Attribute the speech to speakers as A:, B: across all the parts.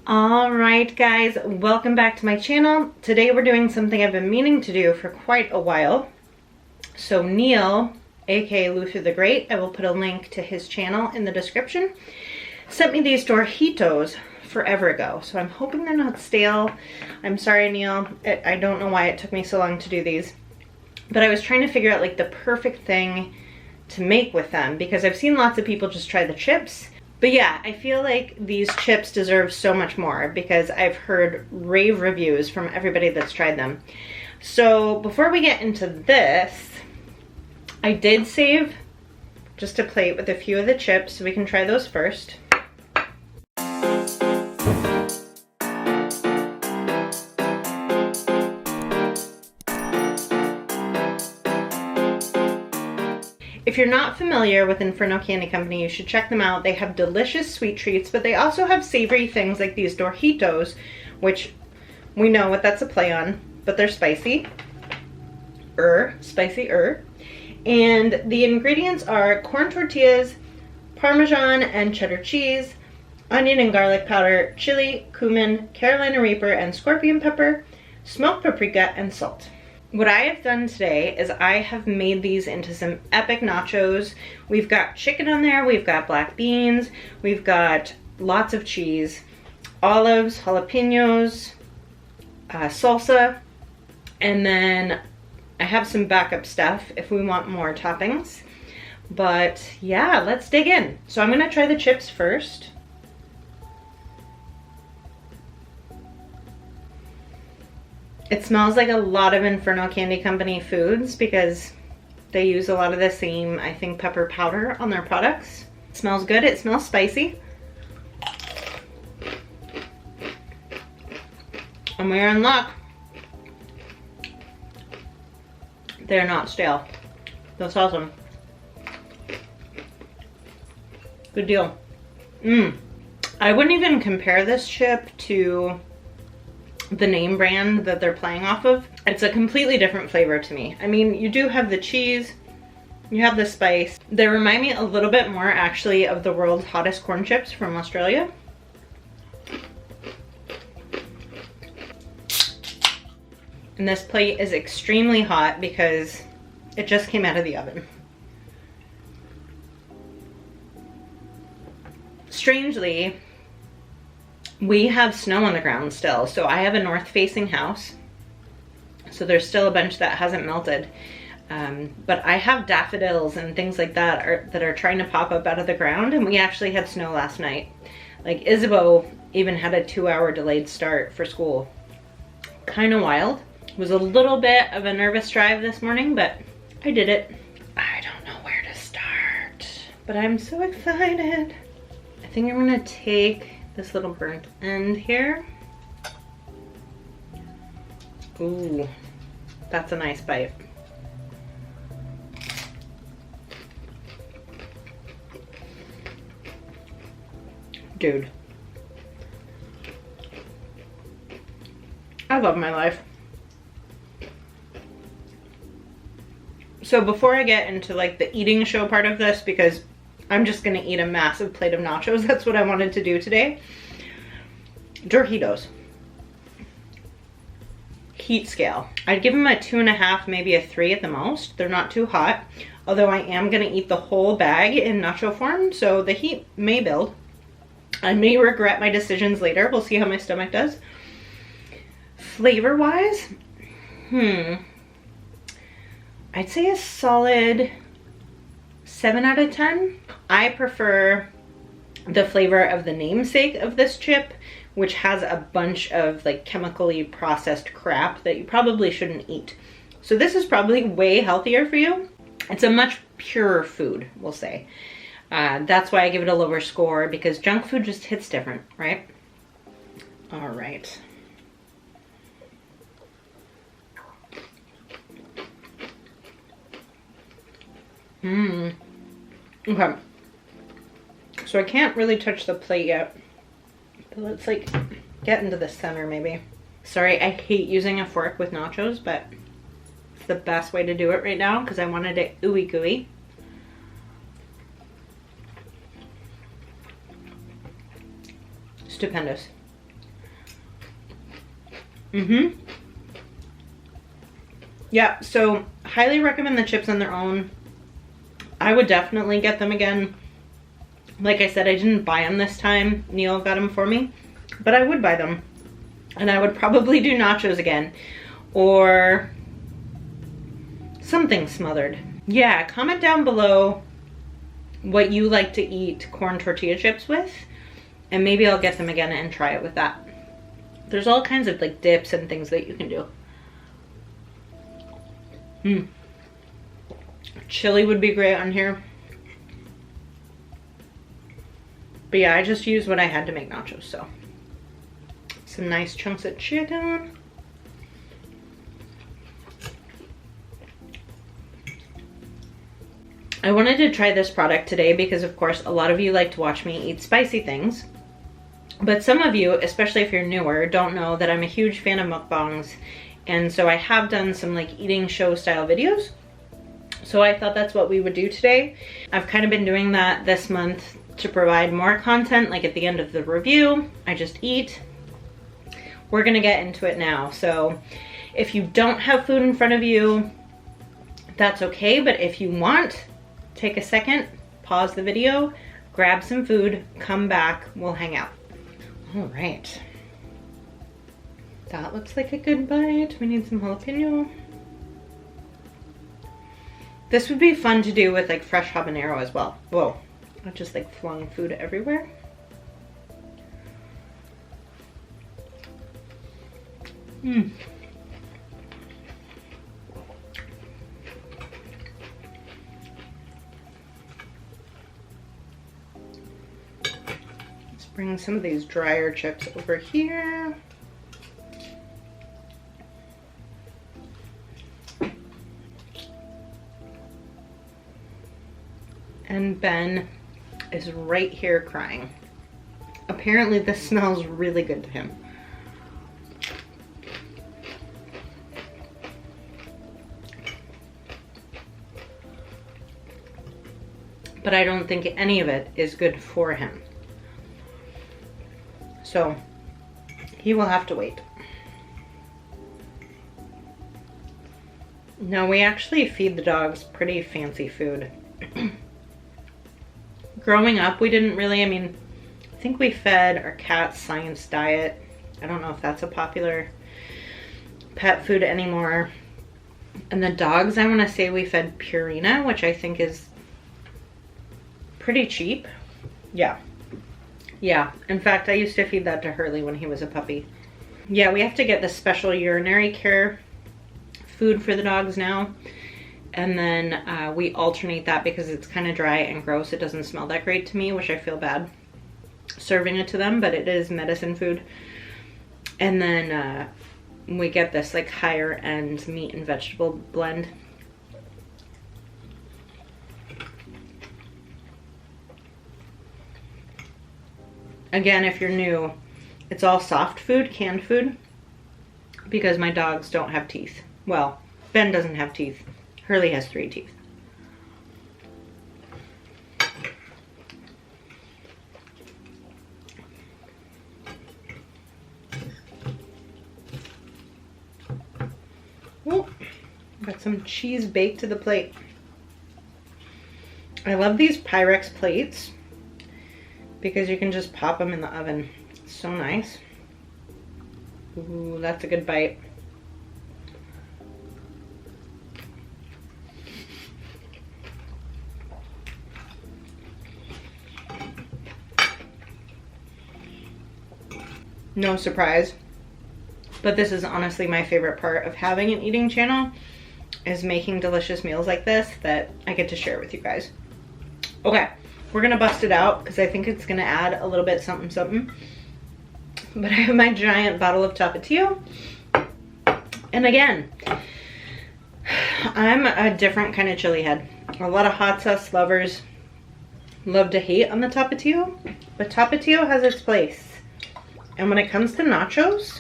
A: All right, guys, welcome back to my channel. Today we're doing something I've been meaning to do for quite a while. So Neil, aka Luther the Great, I will put a link to his channel in the description, sent me these DorHEAtos forever ago. So I'm hoping they're not stale. I'm sorry, Neil. I don't know why it took me so long to do these, but I was trying to figure out like the perfect thing to make with them because I've seen lots of people just try the chips. But yeah, I feel like these chips deserve so much more because I've heard rave reviews from everybody that's tried them. So before we get into this, I did save just a plate with a few of the chips so we can try those first. If you're not familiar with Inferno Candy Company, you should check them out. They have delicious sweet treats, but they also have savory things like these DorHEAtos, which we know what that's a play on, but they're spicy. Spicy-er. And the ingredients are corn tortillas, Parmesan and cheddar cheese, onion and garlic powder, chili, cumin, Carolina Reaper and scorpion pepper, smoked paprika, and salt. What I have done today is I have made these into some epic nachos. We've got chicken on there, we've got black beans, we've got lots of cheese, olives, jalapenos, salsa, and then I have some backup stuff if we want more toppings. But yeah, let's dig in. So I'm gonna try the chips first. It smells like a lot of Inferno Candy Company foods because they use a lot of the same, I think, pepper powder on their products. It smells good, it smells spicy. And we're in luck. They're not stale. That's awesome. Good deal. I wouldn't even compare this chip to the name brand that they're playing off of. It's a completely different flavor to me. I mean, you do have the cheese, you have the spice. They remind me a little bit more actually of the world's hottest corn chips from Australia. And this plate is extremely hot because it just came out of the oven. Strangely, we have snow on the ground still, so I have a north-facing house, so there's still a bunch that hasn't melted. But I have daffodils and things like that that are trying to pop up out of the ground, and we actually had snow last night. Like Isabeau even had a 2-hour delayed start for school. Kind of wild. It was a little bit of a nervous drive this morning, but I did it. I don't know where to start, but I'm so excited. I think I'm gonna take this little burnt end here. Ooh, that's a nice bite. Dude, I love my life. So before I get into like the eating show part of this, because I'm just gonna eat a massive plate of nachos. That's what I wanted to do today. DorHEAtos. Heat scale. I'd give them a 2.5, maybe a 3 at the most. They're not too hot, although I am gonna eat the whole bag in nacho form, so the heat may build. I may regret my decisions later. We'll see how my stomach does. Flavor-wise, I'd say a solid 7 out of 10. I prefer the flavor of the namesake of this chip, which has a bunch of like chemically processed crap that you probably shouldn't eat. So this is probably way healthier for you. It's a much purer food, we'll say. That's why I give it a lower score, because junk food just hits different, right? All right. Okay, so I can't really touch the plate yet, but let's like get into the center maybe. Sorry, I hate using a fork with nachos, but it's the best way to do it right now because I wanted it ooey gooey. Stupendous. Yeah, so highly recommend the chips on their own. I would definitely get them again. Like I said, I didn't buy them this time. Neil got them for me, but I would buy them. And I would probably do nachos again or something smothered. Yeah, comment down below what you like to eat corn tortilla chips with, and maybe I'll get them again and try it with that. There's all kinds of like dips and things that you can do. Chili would be great on here. But yeah, I just used what I had to make nachos, so. Some nice chunks of chicken. I wanted to try this product today because of course a lot of you like to watch me eat spicy things. But some of you, especially if you're newer, don't know that I'm a huge fan of mukbangs. And so I have done some like eating show style videos. So I thought that's what we would do today. I've kind of been doing that this month to provide more content. Like at the end of the review, I just eat. We're gonna get into it now. So if you don't have food in front of you, that's okay. But if you want, take a second, pause the video, grab some food, come back, we'll hang out. All right. That looks like a good bite. We need some jalapeno. This would be fun to do with like fresh habanero as well. Whoa, I just like flung food everywhere. Let's bring some of these drier chips over here. And Ben is right here crying. Apparently this smells really good to him. But I don't think any of it is good for him. So he will have to wait. No, we actually feed the dogs pretty fancy food. Growing up, we didn't really, I mean, I think we fed our cats Science Diet. I don't know if that's a popular pet food anymore. And the dogs, I want to say we fed Purina, which I think is pretty cheap. Yeah. Yeah. In fact, I used to feed that to Hurley when he was a puppy. Yeah, we have to get the special urinary care food for the dogs now. And then we alternate that because it's kind of dry and gross. It doesn't smell that great to me, which I feel bad serving it to them, but it is medicine food. And then we get this like higher end meat and vegetable blend. Again, if you're new, it's all soft food, canned food, because my dogs don't have teeth. Well, Ben doesn't have teeth. Hurley has 3 teeth. Oh, got some cheese baked to the plate. I love these Pyrex plates because you can just pop them in the oven. It's so nice. Ooh, that's a good bite. No surprise, but this is honestly my favorite part of having an eating channel, is making delicious meals like this that I get to share with you guys. Okay, we're gonna bust it out because I think it's gonna add a little bit something something. But I have my giant bottle of Tapatio. And again, I'm a different kind of chili head. A lot of hot sauce lovers love to hate on the Tapatio, but Tapatio has its place. And when it comes to nachos,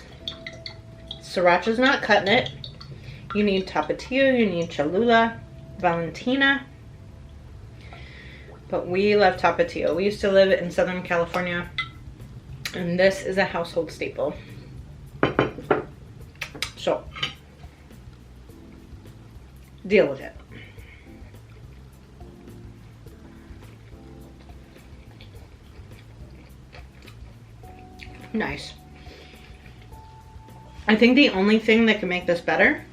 A: Sriracha's not cutting it. You need Tapatio, you need Cholula, Valentina. But we love Tapatio. We used to live in Southern California, and this is a household staple. So deal with it. Nice. I think the only thing that can make this better,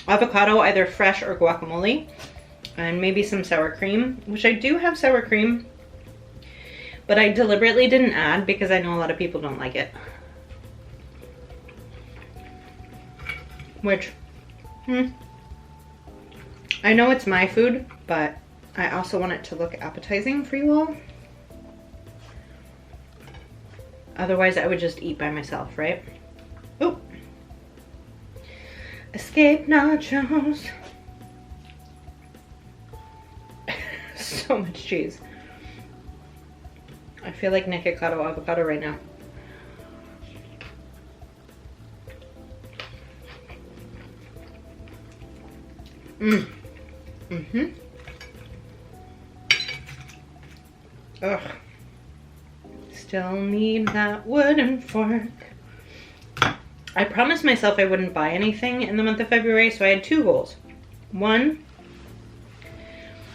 A: avocado, either fresh or guacamole, and maybe some sour cream, which I do have sour cream, but I deliberately didn't add because I know a lot of people don't like it. Which, I know it's my food, but I also want it to look appetizing for you all. Otherwise, I would just eat by myself, right? Oh, escape nachos. So much cheese. I feel like Nikocado avocado right now. Ugh. Still need that wooden fork. I promised myself I wouldn't buy anything in the month of February, so I had 2 goals. 1,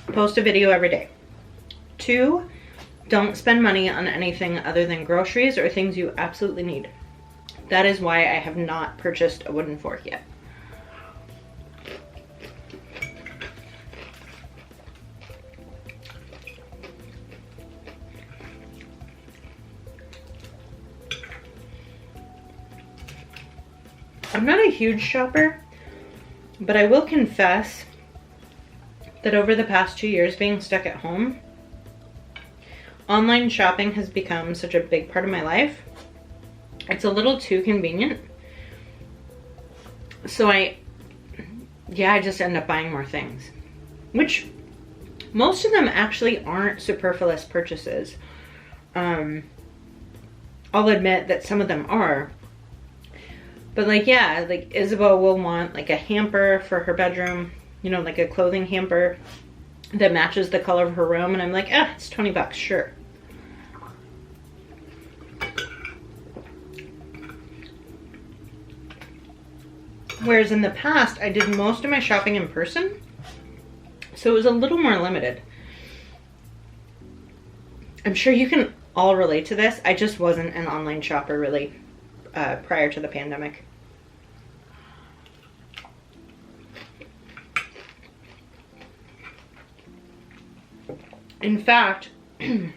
A: post a video every day. 2, don't spend money on anything other than groceries or things you absolutely need. That is why I have not purchased a wooden fork yet. I'm not a huge shopper, but I will confess that over the past 2 years being stuck at home, online shopping has become such a big part of my life. It's a little too convenient. So I just end up buying more things, which most of them actually aren't superfluous purchases. I'll admit that some of them are. But like, yeah, like Isabel will want like a hamper for her bedroom, you know, like a clothing hamper that matches the color of her room. And I'm like, it's 20 bucks, sure. Whereas in the past, I did most of my shopping in person. So it was a little more limited. I'm sure you can all relate to this. I just wasn't an online shopper really prior to the pandemic. In fact, I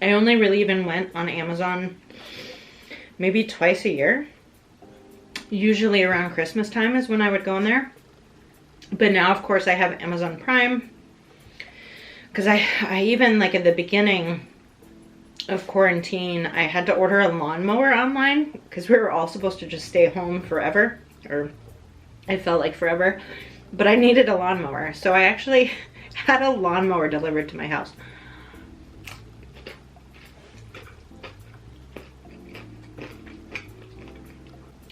A: only really even went on Amazon maybe twice a year. Usually around Christmas time is when I would go in there. But now, of course, I have Amazon Prime. Because I even, like at the beginning of quarantine, I had to order a lawnmower online because we were all supposed to just stay home forever, or it felt like forever, but I needed a lawnmower, so I actually had a lawnmower delivered to my house.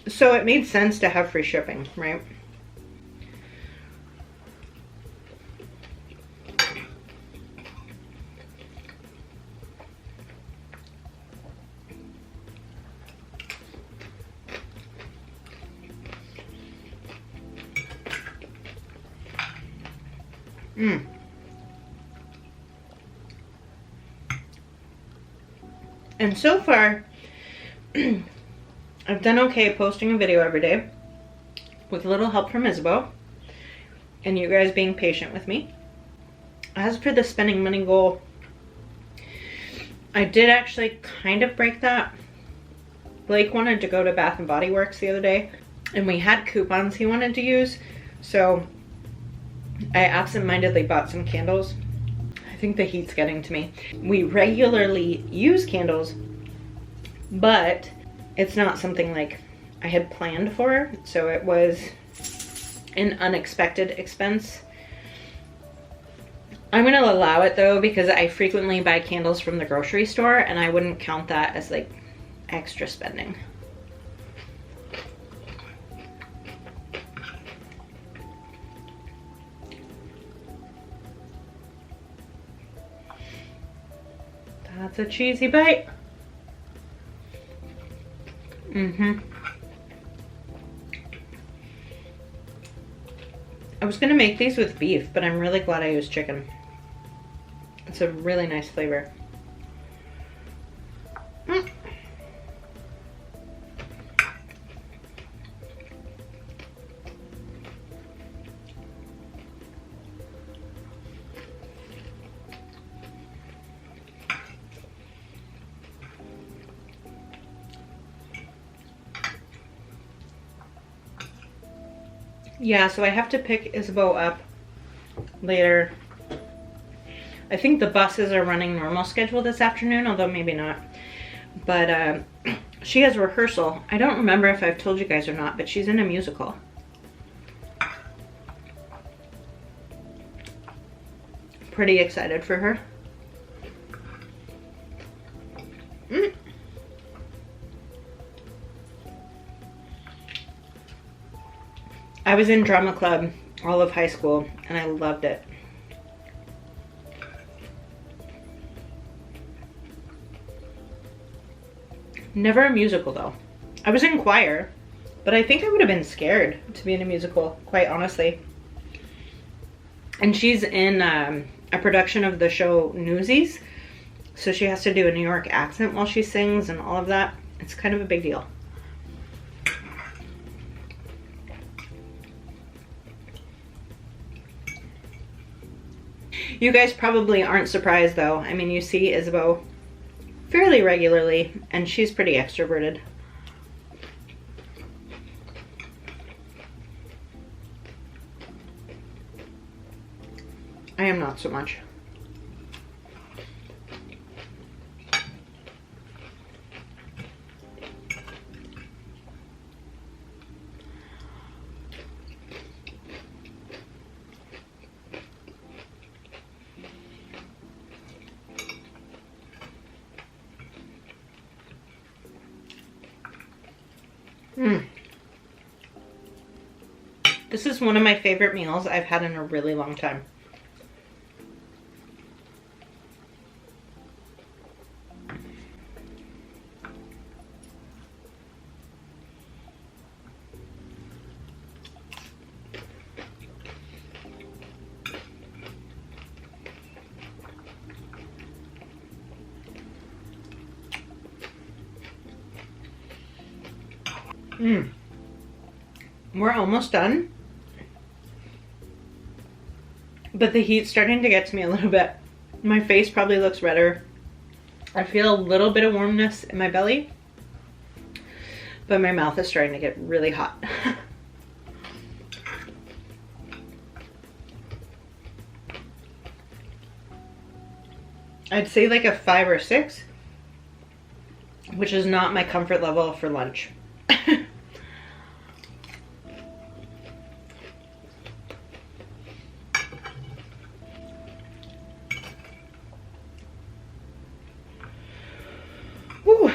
A: So it made sense to have free shipping, right? And so far, I've done okay posting a video every day with a little help from Isabel and you guys being patient with me. As for the spending money goal, I did actually kind of break that. Blake wanted to go to Bath & Body Works the other day and we had coupons he wanted to use, so I absentmindedly bought some candles. I think the heat's getting to me. We regularly use candles, but it's not something like I had planned for, so it was an unexpected expense. I'm gonna allow it though because I frequently buy candles from the grocery store and I wouldn't count that as like extra spending. That's a cheesy bite. I was gonna make these with beef, but I'm really glad I used chicken. It's a really nice flavor. Yeah, so I have to pick Isabeau up later. I think the buses are running normal schedule this afternoon, although maybe not. But she has rehearsal. I don't remember if I've told you guys or not, but she's in a musical. Pretty excited for her. I was in drama club all of high school and I loved it. Never a musical though. I was in choir, but I think I would have been scared to be in a musical, quite honestly. And she's in a production of the show Newsies, so she has to do a New York accent while she sings and all of that. It's kind of a big deal. You guys probably aren't surprised though. I mean, you see Isabeau fairly regularly and she's pretty extroverted. I am not so much. This is one of my favorite meals I've had in a really long time. We're almost done, but the heat's starting to get to me a little bit. My face probably looks redder. I feel a little bit of warmness in my belly, but my mouth is starting to get really hot. I'd say like a 5 or 6, which is not my comfort level for lunch. Woo.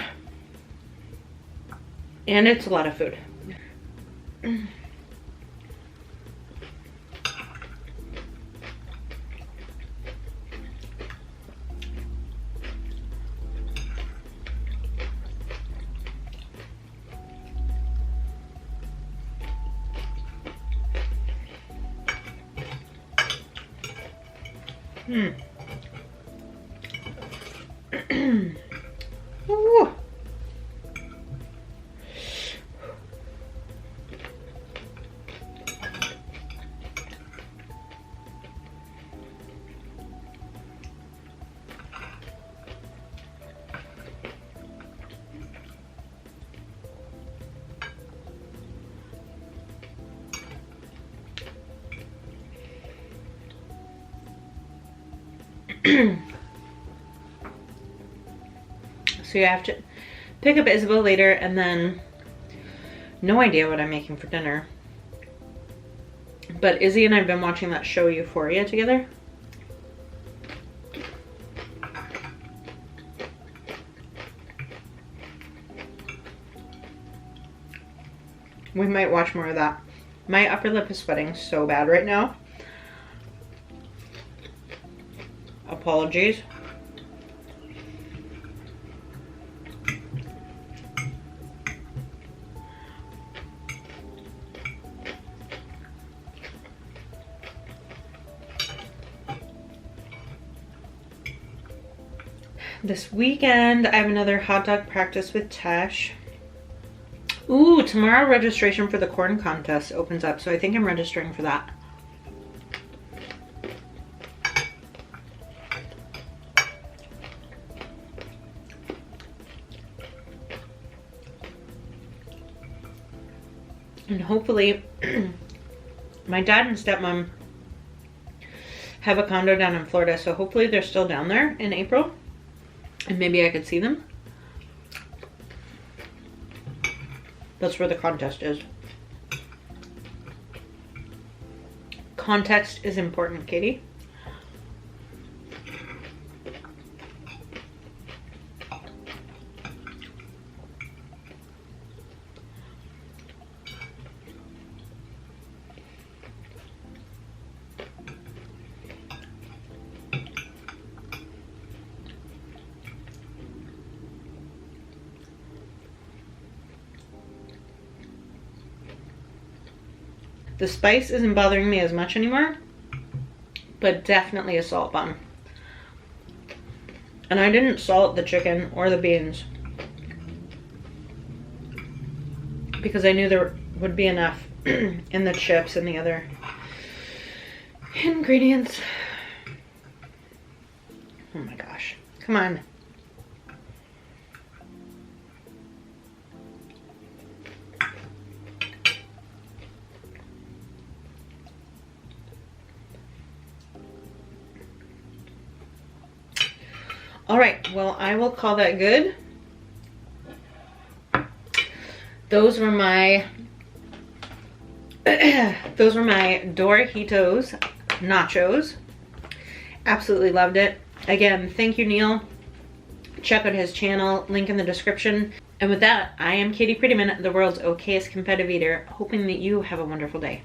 A: And it's a lot of food. Ooh. So you have to pick up Isabeau later, and then no idea what I'm making for dinner. But Izzy and I have been watching that show Euphoria together. We might watch more of that. My upper lip is sweating so bad right now. Apologies. This weekend, I have another hot dog practice with Tesh. Ooh, tomorrow registration for the corn contest opens up, so I think I'm registering for that. And hopefully, my dad and stepmom have a condo down in Florida, so hopefully they're still down there in April, and maybe I could see them. That's where the contest is. Context is important, Katie. The spice isn't bothering me as much anymore, but definitely a salt bomb. And I didn't salt the chicken or the beans because I knew there would be enough in the chips and the other ingredients. Oh my gosh, come on. All right, well, I will call that good. Those were my DorHEAtos nachos. Absolutely loved it. Again, thank you, Neil. Check out his channel, link in the description. And with that, I am Katie Prettyman, the world's okayest competitive eater, hoping that you have a wonderful day.